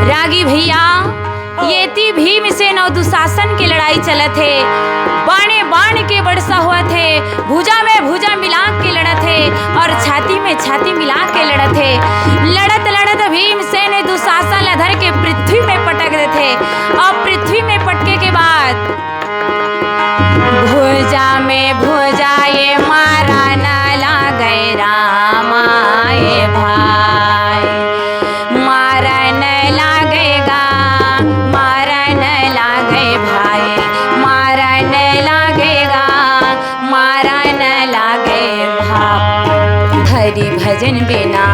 रागी भैया ये थी भीमसेन और दुशासन की लड़ाई चलत है। बाणे बाण के बरसा हुआ थे, भुजा में भुजा मिला के लड़त है और छाती में छाती मिला के लड़त है। लड़त लड़त भीमसेन दुशासन लधर के पृथ्वी में पटक देते थे और पृथ्वी में पटके के बाद भुजा में भुजा ये मारा न लागे रामा ये भाई, मारन लागेगा मारन लागे भाई, मारन लागेगा मारन लागे भाई। हरि भजन बिना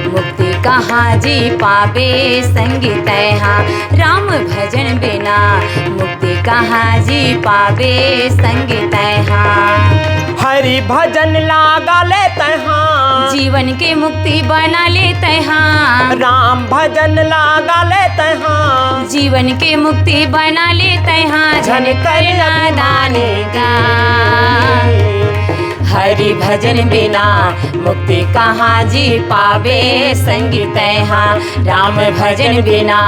मुक्ति कहाँ जी पावे संगीत यहाँ, राम भजन बिना मुक्ति कहाँ जी पावे संगीत यहाँ। हरि भजन लागा लेते हैं, जीवन के मुक्ति बना लेते हैं। राम भजन लागा लेते हैं, जीवन के मुक्ति बना लेते हैं। झन करना दाने का हरि भजन बिना मुक्ति कहाँ जी पावे संगीत यहाँ, राम भजन बिना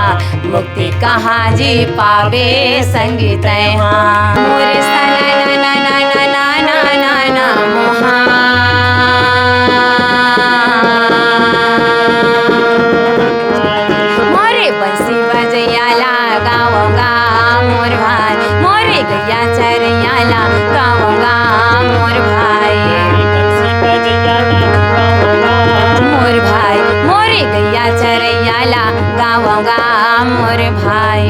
मुक्ति कहाँ जी पावे संगीत यहाँ। मोरे सना ना ना ना ना ना ना ना मोहा, मोरे बंसी बजैयाला गावोगा मोर भाई, मोरे गैया चरैयाला गावोगा मोर भाई, मोर भाई मोरे गैया चरैयाला गावोगा मोर भाई।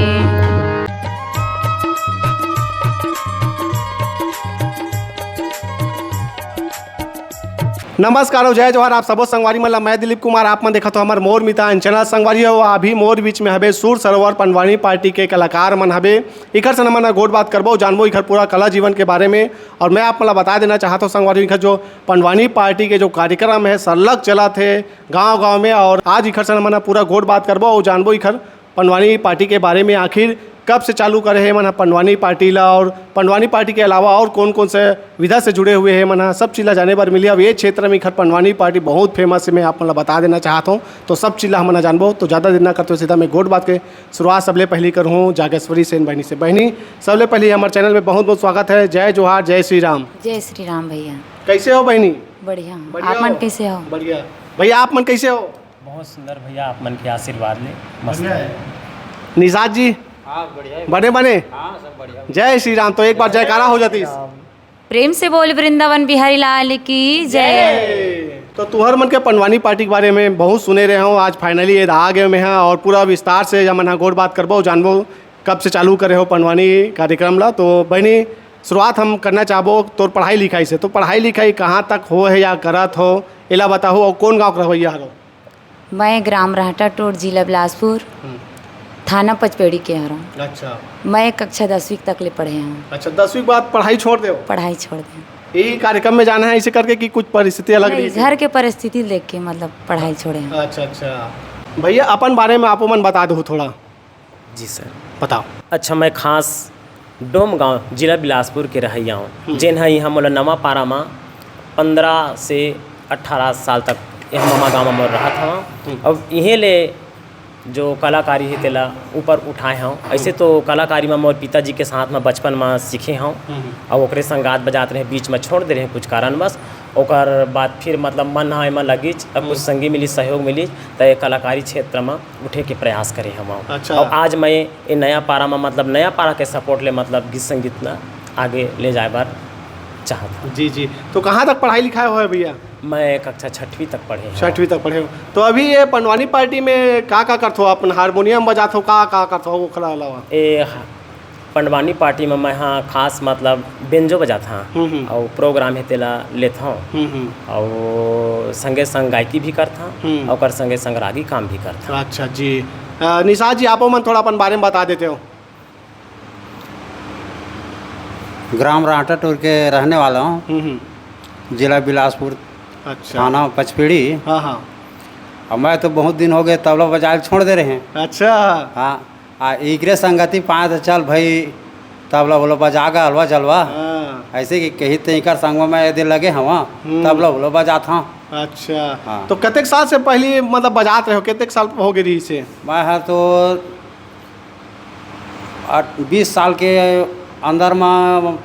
नमस्कार और जय जोहार। आप सबो संगवारी मतलब मैं दिलीप कुमार। आप मन देखा तो हमार मोर मिता चैनल संगवारी हो। अभी मोर बीच में हबे सूर सरोवर पंडवानी पार्टी के कलाकार मन हबे। इखर से मन गोट बात करबो, जानबो इखर पूरा कला जीवन के बारे में। और मैं आप मतलब बता देना चाहता हूँ संगवारी इखर जो पंडवानी पार्टी के जो कार्यक्रम है सरलग चला थे गाँव में, और आज इखर से मन पूरा गोट बात करबो और जानबो इखर पंडवानी पार्टी के बारे में। आखिर कब से चालू करे है मन पंडवानी पार्टी ला, और पंडवानी पार्टी के अलावा और कौन कौन से विधा से जुड़े हुए हैं मन सब चीज़ जाने पर मिली। अब ये क्षेत्र में खर पंडवानी पार्टी बहुत फेमस है, मैं आप मतलब बता देना चाहता हूँ। तो सब चीज़ हम जानबो, तो ज़्यादा देर ना करते सीधा मैं गोट बात के शुरुआत सबले पहली करूँ जागेश्वरी सेन बहनी से। बहनी सबले पहले हमारे चैनल में बहुत बहुत स्वागत है। जय जोहार, जय श्री राम। जय श्री राम भैया। कैसे हो बहनी? बढ़िया। आप मन कैसे हो? बढ़िया। भैया आप मन कैसे हो? बहुत सुंदर भैया, आप मन के आशीर्वाद ले मस्त है। निषाद जी बने बने? हाँ सब बढ़िया। जय श्री राम। तो एक बार जयकारा हो जाती। प्रेम से बोल वृंदावन बिहारी लाल की जय। तो तुहर मन के पंडवानी पार्टी के बारे में बहुत सुने रहे हो, आज फाइनली ये आ गए में है और पूरा विस्तार से जब मन गोट बात करबो जानबो कब से चालू करे हो पंडवानी कार्यक्रम ला। तो बहनी शुरुआत हम करना चाहबो तोर पढ़ाई लिखाई से। तो पढ़ाई लिखाई कहाँ तक हो है या करत हो एला बताहो, और कौन गाँव का रवैया हो? मैं ग्राम राहटा टोट जिला बिलासपुर थाना पचपेड़ी के हूँ। अच्छा। मैं कक्षा 10वीं तक ले पढ़े हूँ। अच्छा, 10वीं के बाद पढ़ाई छोड़ दे? पढ़ाई छोड़ दें। यही कार्यक्रम में जाना है इसे करके कि कुछ परिस्थिति अलग रही? घर के परिस्थिति देख के मतलब पढ़ाई छोड़े हैं। अच्छा अच्छा। भैया अपन बारे में आपो मन बता दो थोड़ा। जी सर बताओ। अच्छा, मैं खास डोम गांव जिला बिलासपुर के रहैया हूँ, जेन है यहाँ मोला नवा पारा में 15 से 18 साल तक यहाँ मामा गाँव में रहा था। अब यहीं ले जो कलाकारी है तेला ऊपर उठाए हूँ। ऐसे तो कलाकारी में मोर पिताजी के साथ में बचपन में सीखे हूँ और ओकरे संगात बजाते रहे, बीच में छोड़ दे रहे कुछ कारणवश। ओकर बाद फिर मतलब मन है में लगी, अब कुछ संगी मिली, सहयोग मिली, तो ये कलाकारी क्षेत्र में उठे के प्रयास करे हम। अच्छा। और आज मैं ये नया पारा में मतलब नया पारा के सपोर्ट ले मतलब गीत संगीत में आगे ले जाए बार चाहता हूँ। जी जी। तो कहाँ तक पढ़ाई लिखाई हुआ है भैया? मैं कक्षा 6वीं तक पढ़े हूँ। 6वीं तक पढ़े हो। तो अभी ये पंडवानी पार्टी में का करते हो? अपन हारमोनियम बजाते हो का करते हो ओकरा अलावा? ये पंडवानी पार्टी में मैं हाँ खास मतलब बेंजो बजाता हूँ और प्रोग्राम है तेला लेता हूँ और संगे संग गायकी भी करता हूँ और संगे संग रागी काम भी करता हूँ। अच्छा जी। निषाद जी आपो मन थोड़ा अपन बारे में बता देते हो। ग्राम राहटा टोर के रहने वाला हूँ, जिला बिलासपुर, अच्छा। थाना पचपेड़ी। हाँ हाँ। और मैं तो बहुत दिन हो गए तबला बजाए छोड़ दे रहे हैं। अच्छा। हाँ, इकरे संगति पाए तो चल भाई तबला बोलो बजागा हलवा जलवा। ऐसे कि कहीं तो इकर संग में यदि लगे हवा तबला बोलो बजाता हूँ। अच्छा हाँ। तो कतेक साल से पहले मतलब बजात रहे हो, कतेक साल हो गए रही से? मैं है तो 20 साल के अंदर में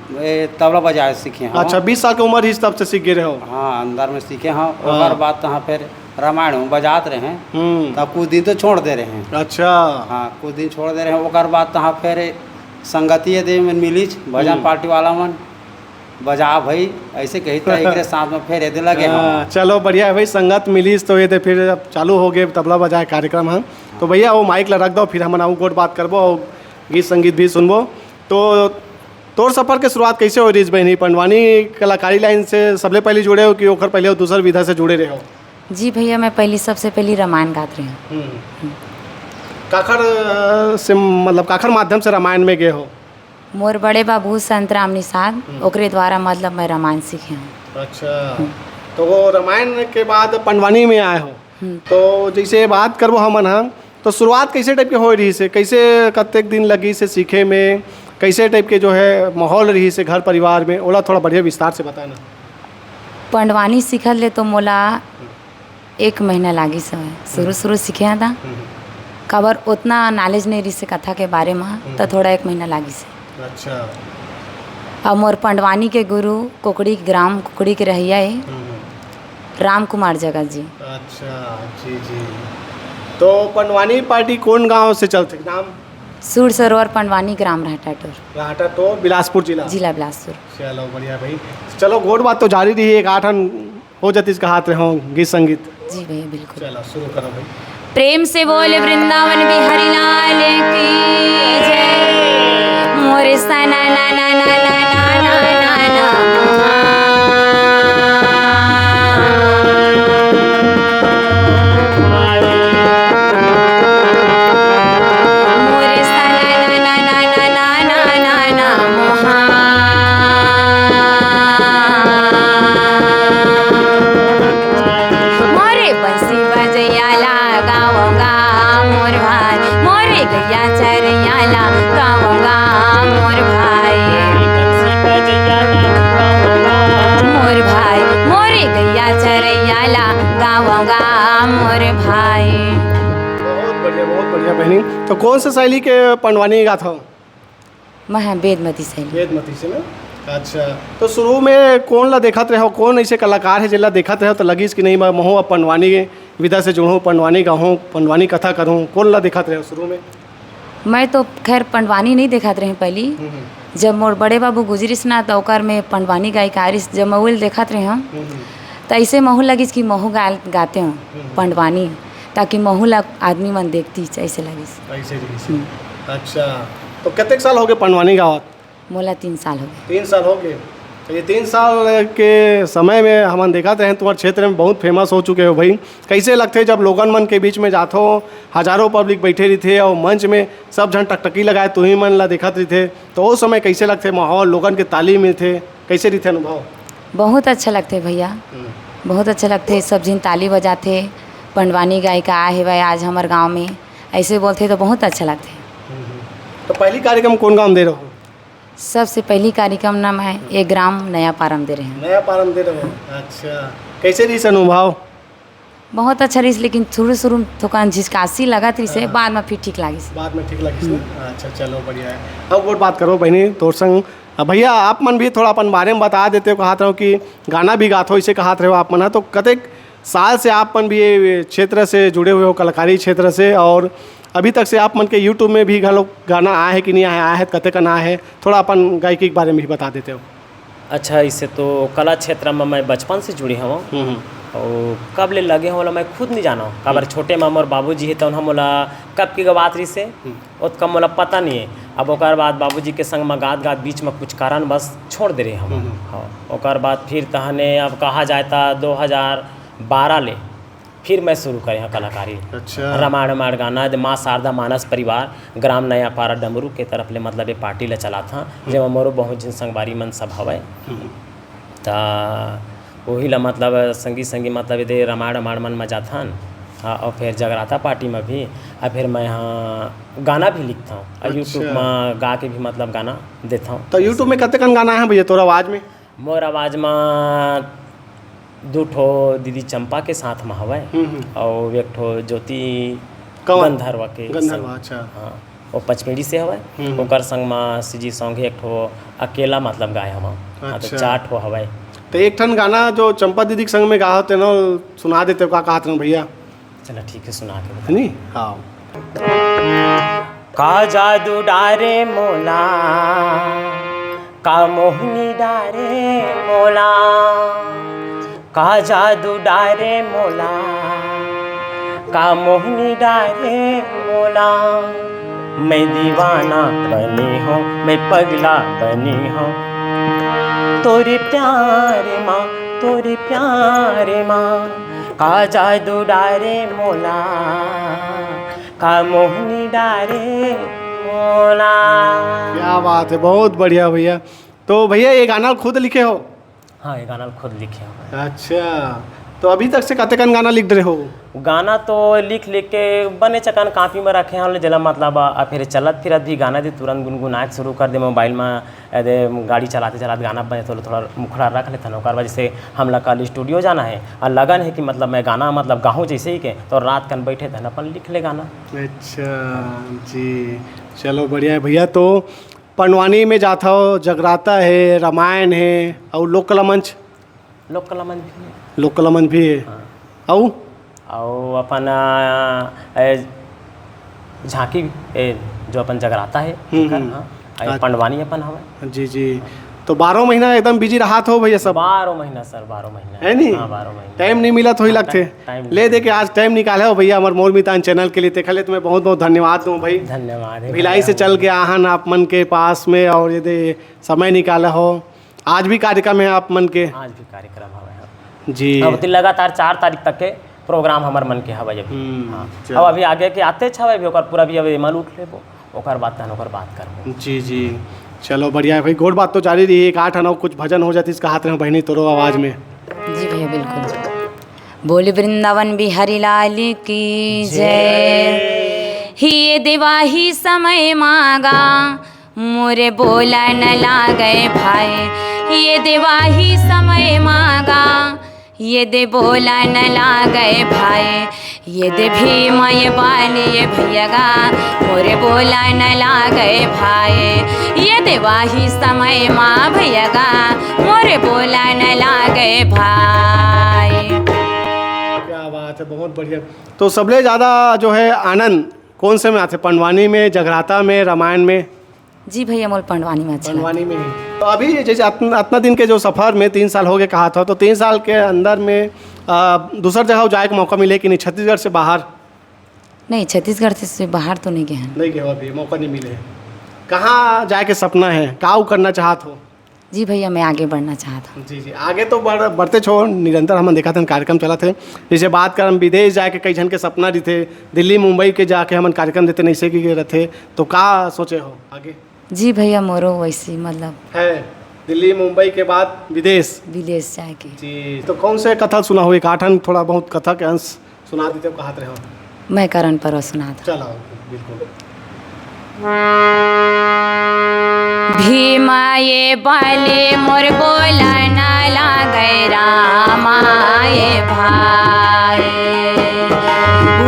तबला बजाए सीखे हैं। अच्छा 20 साल की उम्र ही तब से सीख गए रहे हो? हाँ, अंदर में सीखे हैं। और बाद तो हाँ फिर रामायण में बजात रहे हैं, तब कुछ दिन तो छोड़ दे रहे हैं। अच्छा हाँ, कुछ दिन छोड़ दे रहे हैं। और बाद तो हाँ फिर संगति दे में मिलीच भजन पार्टी वाला मन बजा भाई ऐसे कही था एक साथ में फिर यदि लगे हम। चलो बढ़िया है भाई, संगत मिली तो ये थे फिर अब चालू हो गए तबला बजाए कार्यक्रम हम। तो भैया वो माइक ला रख दो, फिर हम गोट बात करबो और गीत संगीत भी सुनबो। तो तोर सफ़र के शुरुआत कैसे हो रही बहनी? पंडवानी कलाकारी लाइन से सबले पहले जुड़े हो कि ओकर पहले दूसर विधा से जुड़े रहे हो? जी भैया, मैं पहली सबसे पहली रामायण गात रही हूँ। काखर से मतलब काखर माध्यम से रामायण में गए हो? मोर बड़े बाबू संत राम निषाद ओकरे द्वारा मतलब मैं रामायण सीखे हूँ। अच्छा तो वो रामायण के बाद पंडवानी में आए हो। तो जैसे बात करबो हमन हम, तो शुरुआत कैसे टाइप के हो रही से, कैसे कतेक दिन लगी से सीखे में, कैसे टाइप के जो है माहौल रही से घर परिवार में, ओला थोड़ा बढ़िया विस्तार से बताना। पंडवानी सीखल ले तो मोला 1 महीना लागी समय, शुरू सीखे था। खबर उतना नॉलेज नहीं रही से कथा के बारे में, तो थोड़ा 1 महीना लागी से। अच्छा और मोर पंडवानी के गुरु कुकड़ी ग्राम कुकड़ी के रहिया है राम कुमार जगत जी। अच्छा जी जी। तो पंडवानी पार्टी कौन गांव से चलते? नाम सूर सरोवर पंडवानी ग्राम रहटाटोर, राहटा तो बिलासपुर जिला। जिला बिलासपुर। चलो बढ़िया भाई, चलो घोट बात तो जारी रही, एक आठन हो जाती इसका हाथ रहे हो गीत संगीत। जी भैया बिल्कुल। चलो शुरू करो भाई। प्रेम से बोले वृंदावन बिहारी लाल की जय। मोरे सना ना ना ना ना ना ना ना मोरे सना ना ना ना ना ना ना ना मोहा। मोरे बंसी बजैयाला गावोगा मोर भाई, मोरे गैया चरैयाला गावोगा मोर भाई। मोर भाई मोरे गैया चरैयाला गावोगा मोर भाई। बहुत बढ़िया बहनी। तो कौन से शैली के पंडवानी गात हो? मैं वेदमती शैली। वेदमती से ना? अच्छा तो शुरू में कौन ला देखत रहे हो, कौन ऐसे कलाकार है जिला देखत रहे हो तो लगी कि नहीं मैं महूँ अब पंडवानी विधा से जुड़ूँ, पंडवानी गाऊँ, पंडवानी कथा करूँ, कौन ला देखत रहे हो शुरू में? मैं तो खैर पंडवानी नहीं देखत रही पहली। जब मोर बड़े बाबू गुजरिस ना तो ओकर में पंडवानी गायकारिस जब महुल देखत रहे हम, तो ऐसे महू लगिस कि महू गाते हूँ पंडवानी, ताकि महू ला आदमी मन देखती ऐसे लगिस। ऐसे रही। अच्छा तो कितने साल हो गए पंडवानी गावत? मोला 3 साल हो गए। 3 साल हो गए। तो ये 3 साल के समय में हम देखते हैं तुम्हारे क्षेत्र में बहुत फेमस हो चुके हो भाई। कैसे लगते जब लोगन मन के बीच में जाते हो, हजारों पब्लिक बैठे रही थे और मंच में सब जन टकटकी लगाए तो ही मन ला देखत रही थे, तो उस समय कैसे लगते माहौल, लोगन के तालीम में थे, कैसे रही थे अनुभव? बहुत अच्छा लगते भैया, बहुत अच्छा लगते। सब जिन ताली बजाते, पंडवानी गायिका आए भाई आज हमारे गाँव में, ऐसे बोलते तो बहुत अच्छा लगते। तो पहली कार्यक्रम कौन गाँव दे रहे हो? सबसे पहली कार्यक्रम नाम है 1 ग्राम नया पारम दे रहे हैं। नया पारम दे रहे हो? अच्छा कैसे रही अनुभव? बहुत अच्छा रही, लेकिन शुरू थोड़ा झिझकासी लगा थी से, बाद में फिर ठीक लगी। बाद में ठीक लगी ना? अच्छा चलो बढ़िया है। अब और बात करो बहनी तोर संग। भैया आप मन भी थोड़ा अपन बारे में बता देते हो, कहते रहो कि गाना भी गाते हो, इसे कहते रहो आप मन, तो कतेक साल से आप मन भी ये क्षेत्र से जुड़े हुए हो, कलाकारी क्षेत्र से, और अभी तक से आप मन के यूट्यूब में भी गाना आया है कि नहीं आया है, कते का ना है, थोड़ा अपन गायकी के बारे में भी बता देते हो। अच्छा इससे तो कला क्षेत्र में मैं बचपन से जुड़ी हूँ और कब ले लगे हो मैं खुद नहीं जाना हूँ। कबर छोटे में मोर बाबूजी है तो हम मोला कब की गवात रही से उतना मोला पता नहीं है। अब ओकर बाद बाबूजी के संग में गात बीच में कुछ कारण बस छोड़ दे रहे हम। हाँ ओकर बाद फिर तहने अब कहा जाता 2012 ले फिर मैं शुरू करे हैं कलाकारी। अच्छा रामायण गाना माँ शारदा मानस परिवार ग्राम नया पारा डमरू के तरफ ले मतलब ये पार्टी ले चला था, जब मोरो बहुत जिन संगवारी मन सब हवे तो वही ला मतलब संगी मतलब ये रामायण मन में जाथन। हाँ और फिर जगराता पार्टी में भी और फिर मैं यहाँ गाना भी लिखता हूँ और यूट्यूब में गा के भी मतलब गाना देता हूँ। तो यूट्यूब में कते कन गाना है भैया तोर आवाज़ में? मोर आवाज़ में दो ठो दीदी चंपा के साथ में हवै और एक ठो ज्योति कौन? गंधर्व के गंधर्व, संग। अच्छा। हाँ वो पचपेड़ी से हवै ओकर संग में सीजी सॉन्ग एक ठो अकेला मतलब गाय हवा। हाँ तो अच्छा। 4 ठो हवै। तो एक ठन गाना जो चंपा दीदी के संग में गा होते ना सुना देते हो, का कहते ना भैया? चलो ठीक है सुना के बता। है नी? हाँ। का जादू डारे मोला का मोहनी डारे मोला का जादू डारे मोला का मोहनी डारे मोला मैं दीवाना बनी हूँ मैं पगला बनी हूँ तोरे प्यारे माँ तोरे प्यारे माँ का जादू डारे मोला का मोहनी डारे मोला। क्या बात है, बहुत बढ़िया भैया। तो भैया ये गाना खुद लिखे हो? हाँ ये गाना खुद लिखे हो। अच्छा, तो अभी तक से कते कन गाना लिख रहे हो? गाना तो लिख के बने चकन कापी में रखे हैं जला मतलब फिर चलत फिरत भी गाना दे तुरंत गुनगुनाए शुरू कर दे मोबाइल में गाड़ी चलाते चलाते गाना बने तो थोड़ा मुखड़ा रख लेते हैं। वजह से हम लोग कल स्टूडियो जाना है और लगन है कि मतलब मैं गाना मतलब गाऊँ जैसे ही के तो रात कन बैठे थे अपन लिख ले गाना। अच्छा जी, चलो बढ़िया है भैया। तो पंडवानी में जाता हो, जगराता है, रामायण है और लोक कला मंच? लोक कला मंच भी है। लोक कला मंच भी है। और अपन झांकी जो अपन जगराता है हाँ पंडवानी अपन हवा। जी जी, तो 12 महीना एकदम बिजी रहा हो भैया सब? 12 महीना सर 12 महीना है नहीं? हाँ 12 महीना टाइम नहीं मिला तो ही लगते ले दे के आज टाइम निकाले हो भैया हमारे मोर मितान चैनल के लिए। देखा ले तुम्हें बहुत बहुत धन्यवाद दूँ भाई। धन्यवाद। भिलाई से चल के आहन आप मन के पास में और यदि समय निकाला हो। आज भी कार्यक्रम है आप मन के? आज भी कार्यक्रम हवा जी। अब लगातार 4 तारीख तक के प्रोग्राम हमार मन के हवा अभी। हाँ अब अभी आगे के आते छवे भी ओकर पूरा भी अभी मन उठ लेबो ओकर बात करबो। जी जी, चलो बढ़िया है भाई। गोड़ बात तो जारी रही। 8 आना कुछ भजन हो जाती इसका हाथ में बहनी तोरो आवाज़ में। जी भैया बिल्कुल। बोल वृंदावन बिहारी लाल की जय। ही देवाही समय मांगा मोरे बोला न लागे भाई। ये देवाही समय मांगा ये दे बोला न लागे भाई। ये दे भीम ये बाली ये भैया मोरे बोला न लागे भाई। ये देवाही समय माँ भैया मोरे बोला न लागे भाई। क्या बात है, बहुत बढ़िया। तो सबले ज़्यादा जो है आनंद कौन से में आते? पंडवानी में, जगराता में, रामायण में? जी भैया मोल पंडवानी में अच्छा। पंडवानी में ही। तो अभी जैसे इतना दिन के जो सफ़र में 3 साल हो गए कहा था, तो 3 साल के अंदर में दूसर जगह जाए का मौका मिले कि नहीं? छत्तीसगढ़ से बाहर? नहीं छत्तीसगढ़ से बाहर तो नहीं गए हैं। नहीं गए हो अभी, मौका नहीं मिले। कहाँ जाए के सपना है, का करना चाहत हो? जी भैया मैं आगे बढ़ना चाहता हूँ। जी जी, आगे तो बढ़ते छोड़ निरंतर हम देखा था कार्यक्रम चला थे। जैसे बात कर हम विदेश जाके कई जन के सपना रहते, दिल्ली मुंबई के जाके हम कार्यक्रम देते नहीं से कि रहते, तो का सोचे हो आगे? जी भैया मोरो वैसी मतलब है दिल्ली मुंबई के बाद विदेश विदेश जाए के। जी। तो कौन से कथा सुना हो? 8 आठन थोड़ा बहुत कथा के अंश सुना देते हो, कहात रहे हो? मैं करण पर सुना था। चलो बिल्कुल। भीमाए बाले मोर बोला न लागे रामाए भाई।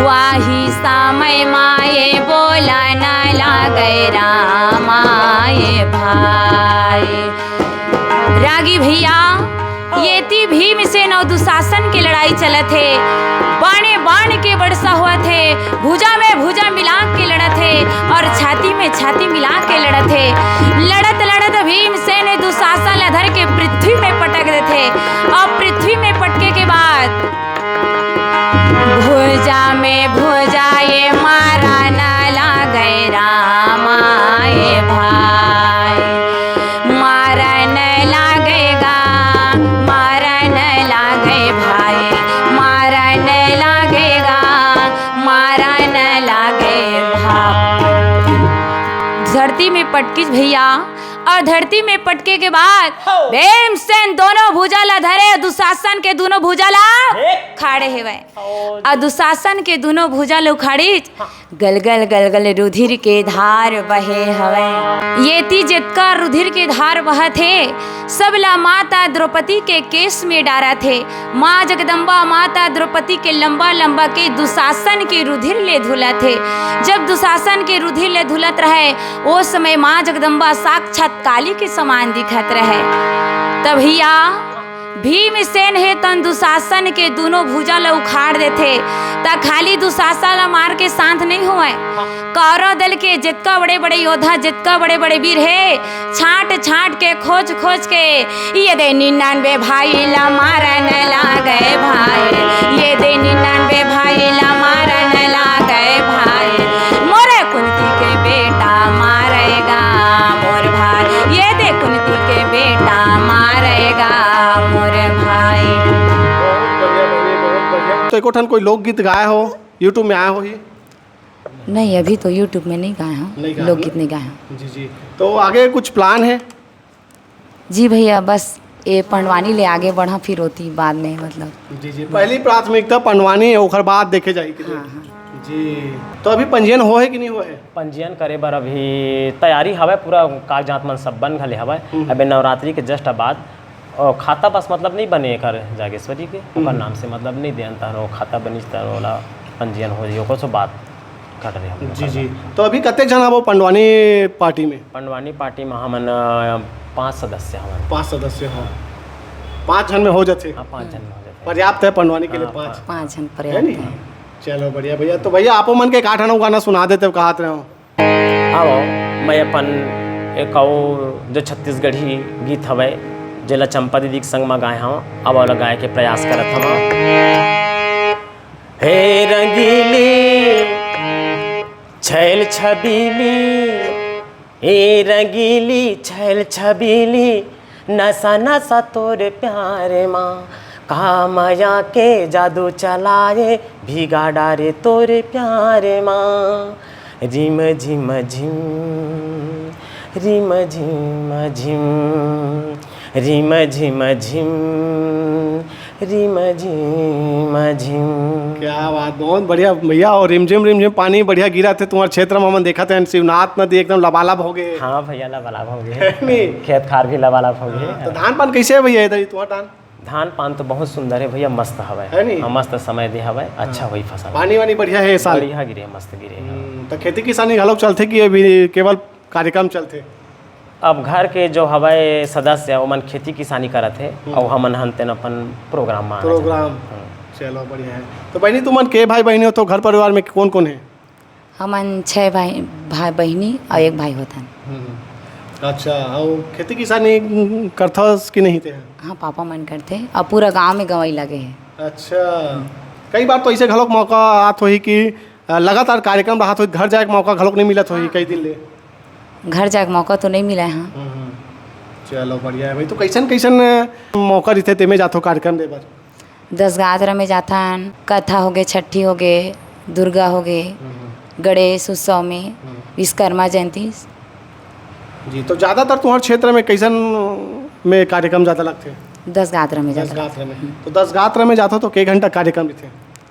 वाही समय माए बोला न लागे रामाए भाई। रागी भैया ये ती भीम से नौ दुशासन की लड़ाई चलत है। बाणे बाण के बरसा हुआ थे, भुजा में भुजा मिला के लड़त है और छाती में छाती मिला के लड़त है। लड़त लड़त भीम से ने दुशासन अधर के पृथ्वी में पटक देते और पृथ्वी में पटके के बाद भुजा में भुजा ये मारा ना लागे रामाए भाई। मारन लागेगा मारन लागे भाई। मारन लागेगा मारन लागे भाई। धरती में पटकी भैया और धरती में पटके के बाद भीमसेन दोनों भुजा ला धरे, दुशासन के दोनों भुजा ला खाड़े हेवे और दुशासन के दोनों भुजा ला उखाड़ी गलगल गलगल रुधिर के धार बहे हवे। ये ती जितका रुधिर के धार बहत है सब ला माता द्रौपदी के केस में डारा थे। माँ जगदम्बा माता द्रौपदी के लंबा लंबा के दुशासन के रुधिर ले धुला थे। जब दुशासन के रुधिर ले धुलत रहे वो समय माँ जगदम्बा साक्षात काली के समान दिखत रहे। तभिया भीमसेन है तन दुशासन के दोनों भुजा ला उखाड़ देते ता खाली दुशासन ला मार के शांत नहीं हुए। कौरव दल के जितका बड़े बड़े योद्धा जितका बड़े बड़े वीर है छांट छांट के खोज खोज के ये दे 99 भाई ला मारन लागे भाई, ये दे 99 भाई ला मारन लागे भाई। मोरे कुंती के बेटा मारेगा मोर भाई, ये दे कुंती के बेटा मारेगा मोर भाई। तो एको ठन कोई लोकगीत गाए हो यूट्यूब में आए हो ही? नहीं अभी तो यूट्यूब में नहीं गाए नहीं हूँ, गाए लोकगीत हो? नहीं गाए हूँ। जी जी। तो आगे कुछ प्लान है? जी भैया बस ये पंडवानी ले आगे बढ़ा फिर होती बाद में मतलब। जी जी। पहली प्राथमिकता पंडवानी है ओकर बाद देखे जाएगी। हाँ हाँ। जी। तो अभी पंजीयन हो है कि नहीं हो है? पंजीयन करे बर अभी तैयारी हवे, पूरा कागजात मन सब बन गए हवे। अबे नवरात्रि के जस्ट बाद और खाता बस मतलब नहीं बने कर जागेश्वरी के ओकर नाम से मतलब नहीं देन तारो खाता बनी तारोला पंजीयन हो जाइए ओकर सो बात कर रहे हम। जी जी। तो अभी कते जन वो पंडवानी पार्टी में? पंडवानी पार्टी में हमन 5 सदस्य हवन। 5 सदस्य हो, 5 जन में हो जाते? हाँ 5 जन में हो जाते। पर्याप्त है पंडवानी के लिए? हाँ, 5 जन है पर्याप्त नहीं? है। चलो बढ़िया भैया। तो भैया आपो मन के एक 8 गाना सुना देते हो कहात रहे हो? आओ मैं अपन एक और जो छत्तीसगढ़ी गीत हवे जेला चंपा दीदी के संग में गाए हूँ अब वाला गाए के प्रयास करत हूँ। हे रंगीली छैल छबीली, हे रंगीली छैल छबीली, नशा नशा तोरे प्यारे माँ, कहा माया के जादू चलाए भीगा डारे तोरे प्यारे माँ। झिम झिम झिम रिम झिम झिम, रिम झिम झिम रिम झिम झिम। क्या बात, बहुत बढ़िया भैया। और रिमझिम पानी बढ़िया गिरा थे तुम्हारे क्षेत्र में, हम देखा थे शिवनाथ नदी एकदम लबालब हो गए। हाँ भैया लबालब हो गए नहीं? खेत खार भी लबालब हो गए। तो धान पान कैसे है भैया इधर तुम्हारा धान? धान पान तो बहुत सुंदर है भैया, मस्त हवा है नहीं? मस्त समय दे हवा, अच्छा हुई फसल, पानी वानी बढ़िया है इस साल? बढ़िया गिरे मस्त गिरे। तो खेती किसानी घलोक चलते कि अभी केवल कार्यक्रम चलते? अब घर के जो हवाए सदस्य है मन खेती किसानी करत है और हमन हनतेन अपन प्रोग्राम में प्रोग्राम। चलो बढ़िया है। तो बहनी तुमन के भाई बहनी हो तो घर परिवार में कौन कौन है? हमन 6 भाई बहनी और 1 भाई होता। अच्छा। और खेती किसानी करथस कि नहीं थे? हाँ पापा मन करते और पूरा गांव में गवाई लगे है। अच्छा। कई बार तो ऐसे घलोक मौका आत होही कि लगातार कार्यक्रम रहा तो घर जाए के मौका घलोक नहीं मिलत होही कई दिन ले? घर जाके मौका तो नहीं मिला है। हाँ। चलो बढ़िया है भाई। तो कैसन कैसन मौका रहते ते में जातो कार्यक्रम दे बार? 10 गात्र में जाथन, कथा हो गए, छठी हो गए, दुर्गा हो गए, गणेश उत्सव में, विश्वकर्मा जयंती। जी। तो ज़्यादातर तुम्हारे क्षेत्र में कैसन में कार्यक्रम ज़्यादा लगते? 10 गात्र में 10 जाता। गात्र में। तो 10 गात्र में जाते हो तो कई घंटा कार्यक्रम रहते?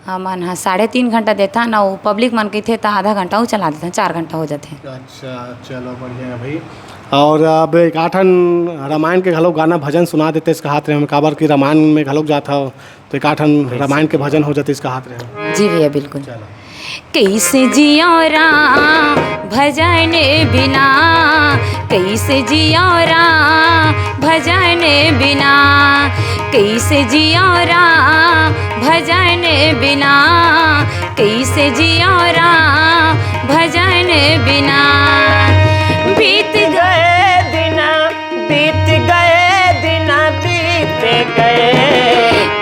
हाँ मन हाँ 3.5 घंटा देता ना, वो पब्लिक मन के थे तो आधा घंटा वो चला देते हैं, 4 घंटा हो जाते हैं। अच्छा। चलो बढ़िया है भाई। और अब एक आठन रामायण के घलोक गाना भजन सुना देते इसका हाथ रहे हम काबर की रामायण में घलोक जाता हो तो एक आठन रामायण के भजन हो जाते इसका हाथ रहे। जी भैया बिल्कुल। चलो। कैसे जियो राम भजन बिना, कैसे जियो राम भजन बिना, कैसे जियो राम भजन बिना, कैसे जियो राम भजन बिना। बीत गए दिन बीत गए दिन बीत गए,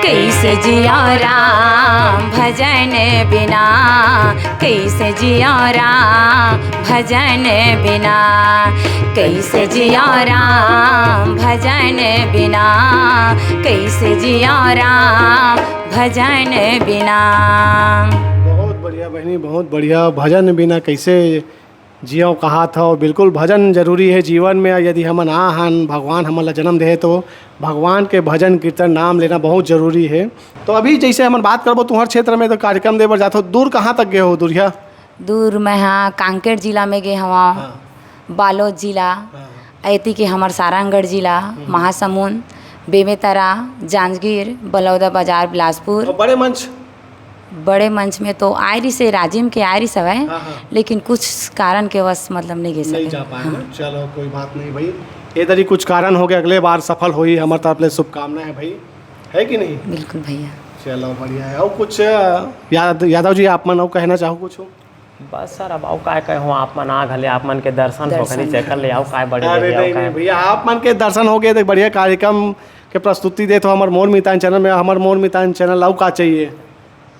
कैसे जियो राम भजन बिना, कैसे जियो राम भजन बिना, कैसे जियो राम भजन बिना, कैसे जियो राम भजन बिना। बहुत बढ़िया बहनी, बहुत बढ़िया। भजन बिना कैसे जियो कहा था बिल्कुल भजन जरूरी है जीवन में। यदि हमन आहन भगवान हमन ला जन्म दे तो भगवान के भजन कीर्तन नाम लेना बहुत जरूरी है। तो अभी जैसे हमन बात करबो तुम्हारे क्षेत्र में तो कार्यक्रम दे बर जाते हो, दूर कहाँ तक गए हो दूरिया? दूर में हाँ कांकेर जिला में गए हवा, बालोद जिला, ऐती के हमार सारंगढ़ जिला, महासमुंद, बेमेतरा, जांजगीर, बलौदा बाजार, बिलासपुर। और बड़े मंच में तो आयरी से राजिम के आयरी सब है, लेकिन कुछ कारण के वश मतलब नहीं गए नहीं जा पाए ना। चलो कोई बात नहीं भाई, ये तरी कुछ कारण हो गया, अगले बार सफल हुई हमारे तरफ से शुभकामनाएं है भाई, है कि नहीं? बिल्कुल भैया। चलो बढ़िया है। और कुछ यादव जी आप मन और कहना चाहो कुछ हो? बस सर अब आओ काय कहे हो, आप मन आ घले, आप मन के दर्शन हो घले चेकर ले आओ काय बड़े अरे ले आओ नहीं काय। नहीं भैया, आप मन के दर्शन हो गए तो बढ़िया कार्यक्रम के प्रस्तुति दे तो हमारे मोर मितान चैनल में। हमारे मोर मितान चैनल लाऊ का चाहिए,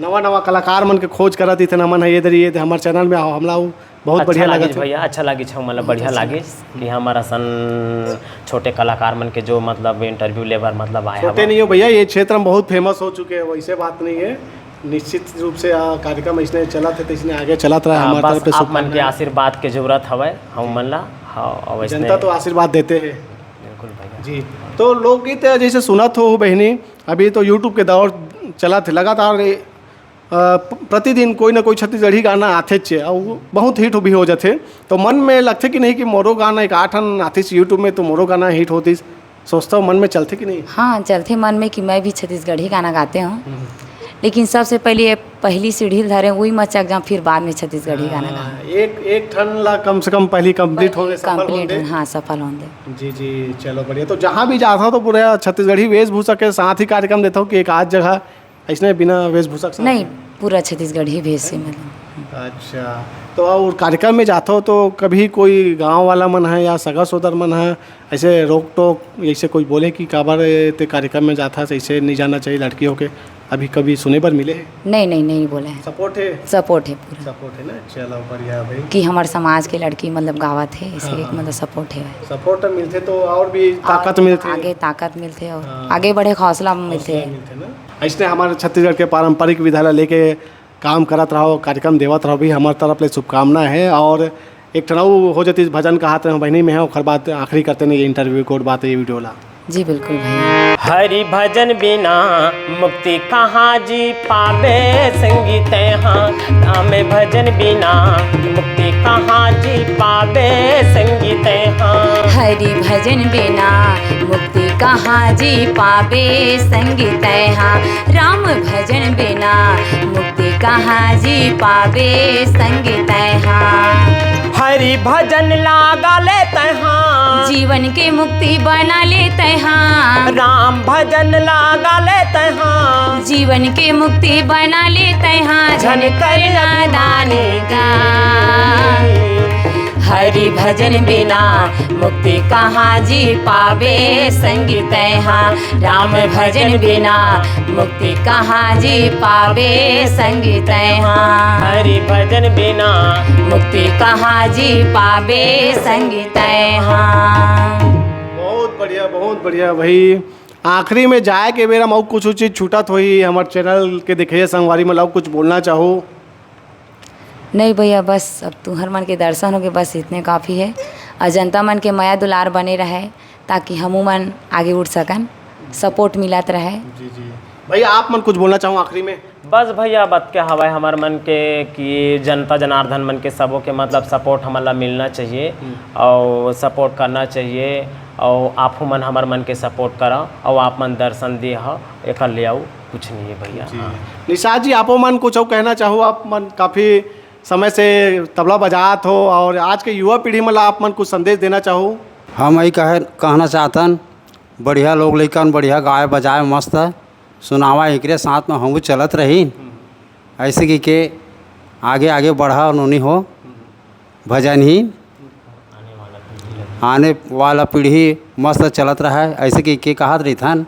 नवा नवा कलाकार मन के खोज करत थी मन है इधर ये हमारे चैनल में हमला बहुत अच्छा बढ़िया लागे लगा भैया, अच्छा लागे छो, मतलब बढ़िया लागे कि हमारा सन छोटे कलाकार मन के जो मतलब इंटरव्यू लेबर मतलब आया छोटे नहीं हो भैया, ये क्षेत्र में बहुत फेमस हो चुके हैं, वैसे बात नहीं है। निश्चित रूप से कार्यक्रम इसने चला थे तो इसने आगे चलत रहा हमारे तरफ बस से आप मन के आशीर्वाद के जरूरत हवे हम मन ला। हाँ वैसे जनता तो आशीर्वाद देते हैं बिल्कुल भैया जी। तो लोकगीत जैसे सुनत हो बहनी, अभी तो यूट्यूब के दौर चला थे लगातार, प्रतिदिन कोई ना कोई छत्तीसगढ़ी गाना आते चे और बहुत हिट भी हो जाते। तो मन में लगते कि नहीं कि मोरो गाना एक आठन आतीस यूट्यूब में तो मोरो गाना हिट होती, सोचता हूँ मन में चलते कि नहीं? हाँ चलते मन में कि मैं भी छत्तीसगढ़ी गाना गाते हूँ, लेकिन सबसे पहले पहली सीढ़ी धरे वही मचक जाऊँ, फिर बाद में छत्तीसगढ़ी गाना गाऊँ। एक ठन ला कम से कम पहली कंप्लीट हो गए, सफल कंप्लीट होंगे। हाँ सफल होंगे। जी जी चलो बढ़िया। तो जहाँ भी जाता हो तो पूरा छत्तीसगढ़ी वेशभूषा के साथ ही कार्यक्रम देता हूँ कि एक आध जगह ऐसे बिना वेशभूषा के साथ? नहीं पूरा छत्तीसगढ़ी भेज से मतलब। अच्छा, तो और कार्यक्रम में जाता हो तो कभी कोई गांव वाला मन है या सगा सोदर मन है ऐसे रोक टोक ऐसे कोई बोले कि काबर ते कार्यक्रम में जाता है ऐसे नहीं जाना चाहिए लड़कियों के, अभी कभी सुने पर मिले हैं? नहीं बोले हैं। सपोर्ट है? सपोर्ट है पूरा, सपोर्ट है ना। चलो बढ़िया भाई कि हमारे समाज के लड़की मतलब गावत है इसे एक मतलब सपोर्ट है, सपोर्ट मिलते तो और भी ताकत मिलती, आगे ताकत मिलते और आगे बढ़े हौसला मिलते हैं। ना। ऐसे हमारे छत्तीसगढ़ के पारंपरिक विद्यालय लेके काम करत रहो, कार्यक्रम देवत रहो भी, हमारे तरफ से शुभकामना है। और एक ठनाऊ हो जाती भजन कहाते हैं बहनी में है, और बात आखिरी करते नहीं ये इंटरव्यू कोड बात है ये वीडियो ला। जी बिल्कुल भैया। हरि भजन बिना मुक्ति कहाँ जी पावे, संगीत हाँ नाम भजन बिना मुक्ति कहाँ जी पावे, संगीत हाँ। हरि भजन बिना मुक्ति कहाँ जी पावे, संगीत हाँ। राम भजन बिना मुक्ति कहाँ जी पावे, संगीत हाँ। हरि भजन लागा लेते हाँ, जीवन के मुक्ति बना लेते हाँ। राम भजन लागा लेते हाँ, जीवन के मुक्ति बना लेते हाँ। झन करना दाने का हरि भजन बिना मुक्ति कहाँ जी पावे, संगीत हाँ। राम भजन बिना मुक्ति कहाँ जी पावे, संगीत हाँ। हरि भजन बिना मुक्ति कहाँ जी पावे, संगीत हाँ। बहुत बढ़िया भाई। आखिरी में जाए के बेरा मऊ कुछ चीज़ छूटत हुई हमारे चैनल के देखिए संगवारी में, कुछ बोलना चाहो? नहीं भैया बस अब तुहर मन के दर्शन हो गए, बस इतने काफ़ी है। और जनता मन के माया दुलार बने रहे ताकि हमू मन आगे उठ सकन, सपोर्ट मिलत रहे। जी जी भैया आप मन कुछ बोलना चाहूँ आखिरी में? बस भैया बात क्या हवा है हमारे मन के कि जनता जनार्दन मन के सबों के मतलब सपोर्ट हमारा मिलना चाहिए और सपोर्ट करना चाहिए, और आप मन हमारे मन के सपोर्ट करा और आप मन दर्शन दे हो एक ले आओ, कुछ नहीं है भैया। हाँ। निषाद जी आपो मन कुछ और कहना चाहो? आप मन काफ़ी समय से तबला बजात हो और आज के युवा पीढ़ी में आप मन कुछ संदेश देना चाहो? हम यही कहना चाहतन बढ़िया लोग लेकर बढ़िया गाय बजाए मस्त है, सुनावा एकरे साथ में हम चलत रही ऐसे कि आगे आगे बढ़ा उन्होंने हो भजन ही आने वाला पीढ़ी मस्त चलत रहा है ऐसे कि कहत रही थन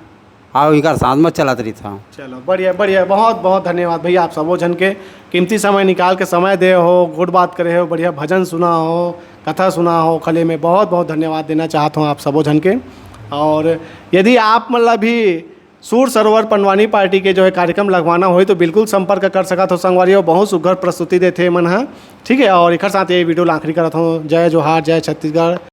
आओ एक साथ में चलत रही था। चलो बढ़िया बढ़िया, बहुत बहुत धन्यवाद भैया आप सबो जन के कीमती समय निकाल के समय दे हो, गुड बात करे हो, बढ़िया भजन सुना हो, कथा सुना हो खले में, बहुत बहुत धन्यवाद देना चाहता हूँ आप सबो जन के। और यदि आप मतलब भी सूर सरोवर पंडवानी पार्टी के जो है कार्यक्रम लगवाना हो तो बिल्कुल संपर्क कर सकत हो संगवारी हो। बहुत सुघर प्रस्तुति देते मन है, ठीक है। और एक साथ ये वीडियो आखिरी करत हूँ। जय जोहार, जय छत्तीसगढ़।